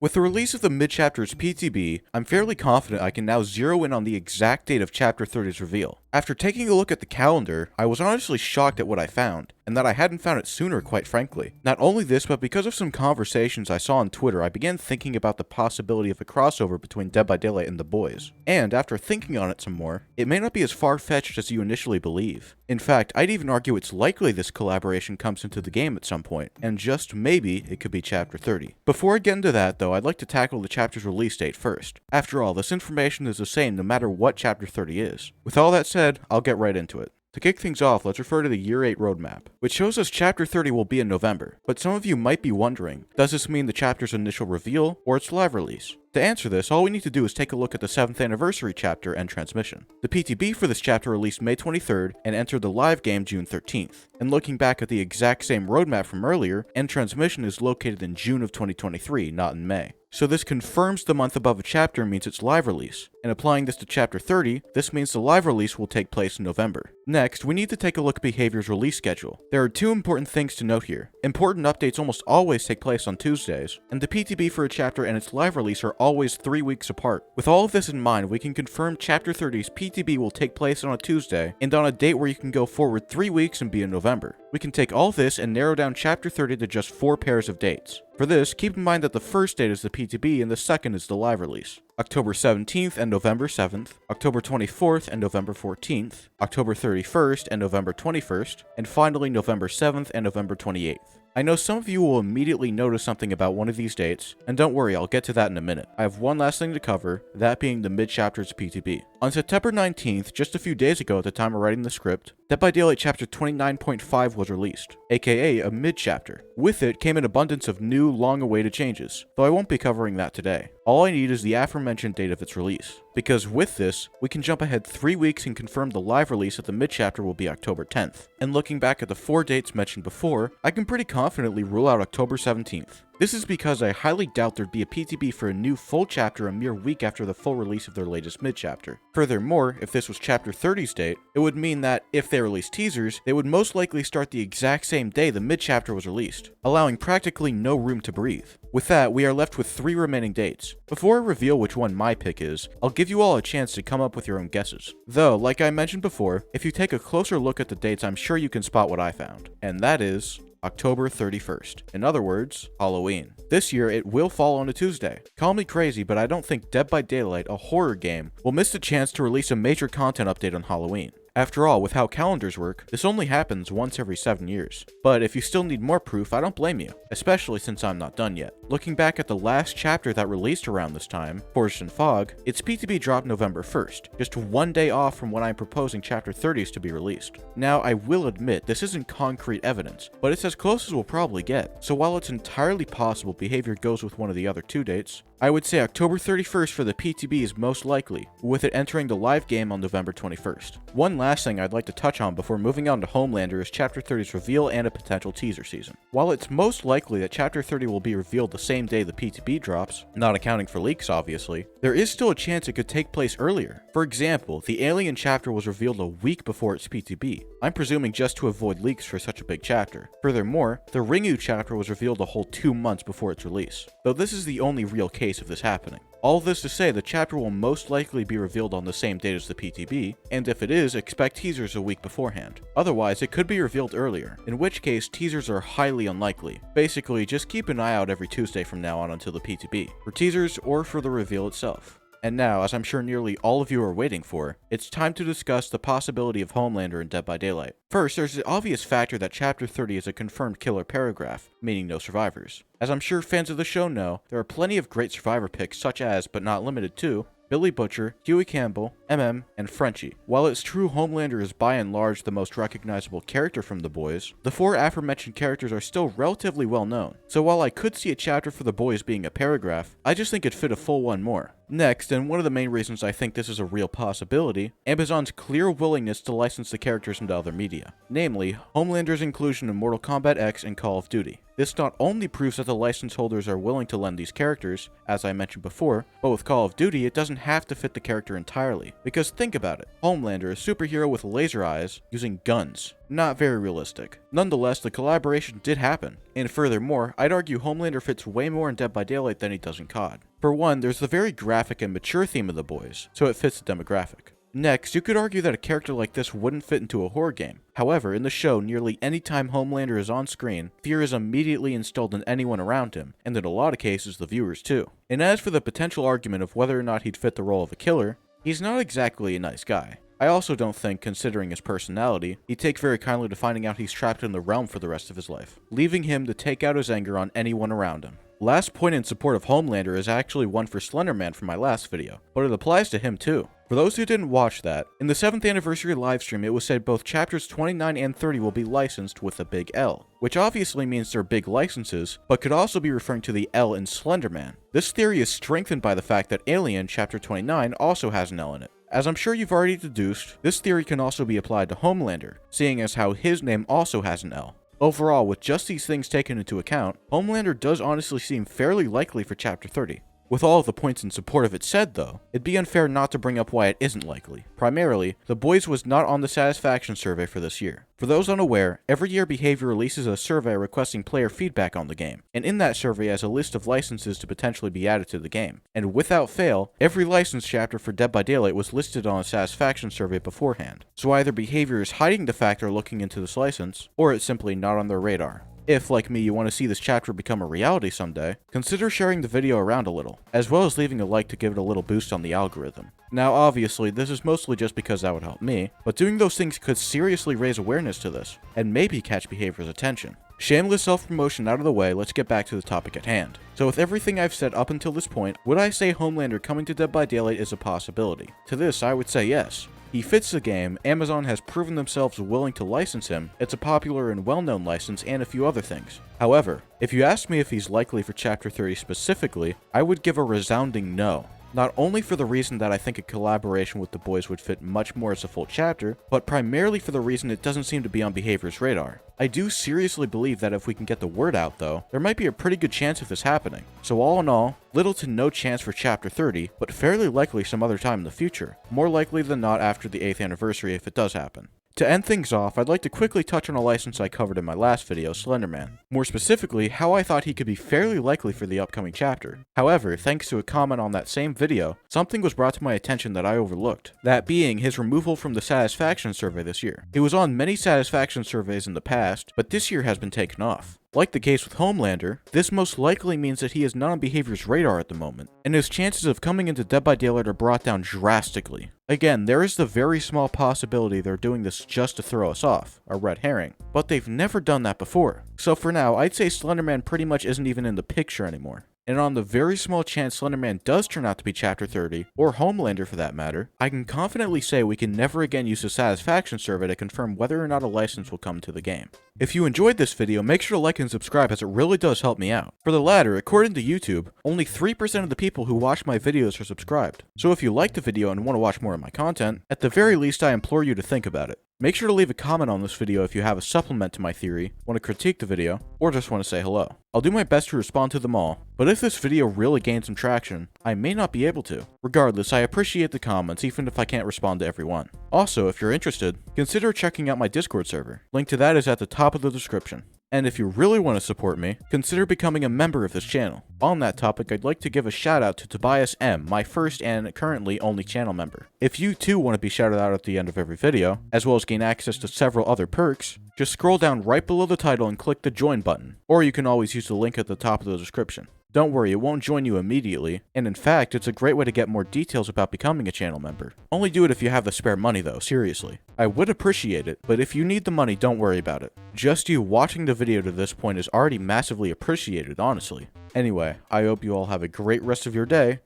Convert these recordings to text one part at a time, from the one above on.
With the release of the mid-chapter's PTB, I'm fairly confident I can now zero in on the exact date of Chapter 30's reveal. After taking a look at the calendar, I was honestly shocked at what I found, and that I hadn't found it sooner, quite frankly. Not only this, but because of some conversations I saw on Twitter, I began thinking about the possibility of a crossover between Dead by Daylight and The Boys. And after thinking on it some more, it may not be as far-fetched as you initially believe. In fact, I'd even argue it's likely this collaboration comes into the game at some point, and just maybe it could be Chapter 30. Before I get into that though, I'd like to tackle the chapter's release date first. After all, this information is the same no matter what Chapter 30 is. With all that said, I'll get right into it. To kick things off, let's refer to the Year 8 roadmap, which shows us Chapter 30 will be in November. But some of you might be wondering, does this mean the chapter's initial reveal, or its live release? To answer this, all we need to do is take a look at the 7th anniversary chapter and transmission. The PTB for this chapter released May 23rd and entered the live game June 13th. And looking back at the exact same roadmap from earlier, end transmission is located in June of 2023, not in May. So this confirms the month above a chapter means its live release, and applying this to Chapter 30, this means the live release will take place in November. Next, we need to take a look at Behavior's release schedule. There are two important things to note here. Important updates almost always take place on Tuesdays, and the PTB for a chapter and its live release are always 3 weeks apart. With all of this in mind, we can confirm Chapter 30's PTB will take place on a Tuesday, and on a date where you can go forward 3 weeks and be in November. We can take all this and narrow down Chapter 30 to just 4 pairs of dates. For this, keep in mind that the first date is the PTB and the second is the live release. October 17th and November 7th, October 24th and November 14th, October 31st and November 21st, and finally November 7th and November 28th. I know some of you will immediately notice something about one of these dates, and don't worry, I'll get to that in a minute. I have one last thing to cover, that being the mid-chapter's PTB. On September 19th, just a few days ago at the time of writing the script, Dead by Daylight Chapter 29.5 was released, aka a mid-chapter. With it came an abundance of new, long-awaited changes, though I won't be covering that today. All I need is the aforementioned date of its release, because with this, we can jump ahead 3 weeks and confirm the live release of the mid-chapter will be October 10th. And looking back at the 4 dates mentioned before, I can pretty confidently rule out October 17th. This is because I highly doubt there'd be a PTB for a new full chapter a mere week after the full release of their latest mid-chapter. Furthermore, if this was Chapter 30's date, it would mean that, if they released teasers, they would most likely start the exact same day the mid-chapter was released, allowing practically no room to breathe. With that, we are left with 3 remaining dates. Before I reveal which one my pick is, I'll give you all a chance to come up with your own guesses. Though, like I mentioned before, if you take a closer look at the dates, I'm sure you can spot what I found. And that is October 31st. In other words, Halloween. This year, it will fall on a Tuesday. Call me crazy, but I don't think Dead by Daylight, a horror game, will miss the chance to release a major content update on Halloween. After all, with how calendars work, this only happens once every 7 years. But if you still need more proof, I don't blame you, especially since I'm not done yet. Looking back at the last chapter that released around this time, Forest and Fog, its PTB dropped November 1st, just 1 day off from when I'm proposing Chapter 30's to be released. Now, I will admit, this isn't concrete evidence, but it's as close as we'll probably get. So while it's entirely possible Behavior goes with one of the other 2 dates, I would say October 31st for the PTB is most likely, with it entering the live game on November 21st. One last thing I'd like to touch on before moving on to Homelander is Chapter 30's reveal and a potential teaser season. While it's most likely that Chapter 30 will be revealed the same day the PTB drops, not accounting for leaks obviously, there is still a chance it could take place earlier. For example, the Alien chapter was revealed a week before its PTB. I'm presuming just to avoid leaks for such a big chapter. Furthermore, the Ringu chapter was revealed a whole 2 months before its release, though this is the only real case of this happening. All this to say, the chapter will most likely be revealed on the same date as the PTB, and if it is, expect teasers a week beforehand. Otherwise, it could be revealed earlier, in which case teasers are highly unlikely. Basically, just keep an eye out every Tuesday from now on until the PTB, for teasers or for the reveal itself. And now, as I'm sure nearly all of you are waiting for, it's time to discuss the possibility of Homelander in Dead by Daylight. First, there's the obvious factor that Chapter 30 is a confirmed killer paragraph, meaning no survivors. As I'm sure fans of the show know, there are plenty of great survivor picks such as, but not limited to, Billy Butcher, Huey Campbell, MM, and Frenchie. While it's true Homelander is by and large the most recognizable character from The Boys, the 4 aforementioned characters are still relatively well known. So while I could see a chapter for The Boys being a paragraph, I just think it'd fit a full one more. Next, and one of the main reasons I think this is a real possibility, Amazon's clear willingness to license the characters into other media. Namely, Homelander's inclusion in Mortal Kombat X and Call of Duty. This not only proves that the license holders are willing to lend these characters, as I mentioned before, but with Call of Duty it doesn't have to fit the character entirely. Because think about it, Homelander, a superhero with laser eyes, using guns. Not very realistic. Nonetheless, the collaboration did happen. And furthermore, I'd argue Homelander fits way more in Dead by Daylight than he does in COD. For one, there's the very graphic and mature theme of the boys, so it fits the demographic. Next, you could argue that a character like this wouldn't fit into a horror game. However, in the show, nearly any time Homelander is on screen, fear is immediately instilled in anyone around him, and in a lot of cases, the viewers too. And as for the potential argument of whether or not he'd fit the role of a killer, he's not exactly a nice guy. I also don't think, considering his personality, he'd take very kindly to finding out he's trapped in the realm for the rest of his life, leaving him to take out his anger on anyone around him. Last point in support of Homelander is actually one for Slenderman from my last video, but it applies to him too. For those who didn't watch that, in the 7th anniversary livestream it was said both chapters 29 and 30 will be licensed with a big L, which obviously means they're big licenses, but could also be referring to the L in Slenderman. This theory is strengthened by the fact that Alien chapter 29 also has an L in it. As I'm sure you've already deduced, this theory can also be applied to Homelander, seeing as how his name also has an L. Overall, with just these things taken into account, Homelander does honestly seem fairly likely for chapter 30. With all of the points in support of it said though, it'd be unfair not to bring up why it isn't likely. Primarily, The Boys was not on the satisfaction survey for this year. For those unaware, every year Behavior releases a survey requesting player feedback on the game, and in that survey has a list of licenses to potentially be added to the game. And without fail, every license chapter for Dead by Daylight was listed on a satisfaction survey beforehand. So either Behavior is hiding the fact they're looking into this license, or it's simply not on their radar. If, like me, you want to see this chapter become a reality someday, consider sharing the video around a little, as well as leaving a like to give it a little boost on the algorithm. Now obviously, this is mostly just because that would help me, but doing those things could seriously raise awareness to this, and maybe catch Behavior's attention. Shameless self-promotion out of the way, let's get back to the topic at hand. So with everything I've said up until this point, would I say Homelander coming to Dead by Daylight is a possibility? To this, I would say yes. He fits the game, Amazon has proven themselves willing to license him, it's a popular and well-known license, and a few other things. However, if you ask me if he's likely for Chapter 30 specifically, I would give a resounding no. Not only for the reason that I think a collaboration with The Boys would fit much more as a full chapter, but primarily for the reason it doesn't seem to be on Behavior's radar. I do seriously believe that if we can get the word out though, there might be a pretty good chance of this happening. So all in all, little to no chance for Chapter 30, but fairly likely some other time in the future. More likely than not after the 8th anniversary if it does happen. To end things off, I'd like to quickly touch on a license I covered in my last video, Slenderman. More specifically, how I thought he could be fairly likely for the upcoming chapter. However, thanks to a comment on that same video, something was brought to my attention that I overlooked. That being his removal from the satisfaction survey this year. He was on many satisfaction surveys in the past, but this year has been taken off. Like the case with Homelander, this most likely means that he is not on Behavior's radar at the moment, and his chances of coming into Dead by Daylight are brought down drastically. Again, there is the very small possibility they're doing this just to throw us off, a red herring, but they've never done that before. So for now, I'd say Slenderman pretty much isn't even in the picture anymore. And on the very small chance Slenderman does turn out to be Chapter 30, or Homelander for that matter, I can confidently say we can never again use the satisfaction survey to confirm whether or not a license will come to the game. If you enjoyed this video, make sure to like and subscribe as it really does help me out. For the latter, according to YouTube, only 3% of the people who watch my videos are subscribed. So if you liked the video and want to watch more of my content, at the very least I implore you to think about it. Make sure to leave a comment on this video if you have a supplement to my theory, want to critique the video, or just want to say hello. I'll do my best to respond to them all, but if this video really gains some traction, I may not be able to. Regardless, I appreciate the comments even if I can't respond to everyone. Also, if you're interested, consider checking out my Discord server. Link to that is at the top of the description. And if you really want to support me, consider becoming a member of this channel. On that topic, I'd like to give a shout out to Tobias M, my first and currently only channel member. If you too want to be shouted out at the end of every video, as well as gain access to several other perks, just scroll down right below the title and click the join button, or you can always use the link at the top of the description. Don't worry, it won't join you immediately, and in fact, it's a great way to get more details about becoming a channel member. Only do it if you have the spare money though, seriously. I would appreciate it, but if you need the money, don't worry about it. Just you watching the video to this point is already massively appreciated, honestly. Anyway, I hope you all have a great rest of your day,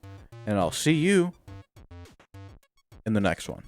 and I'll see you in the next one.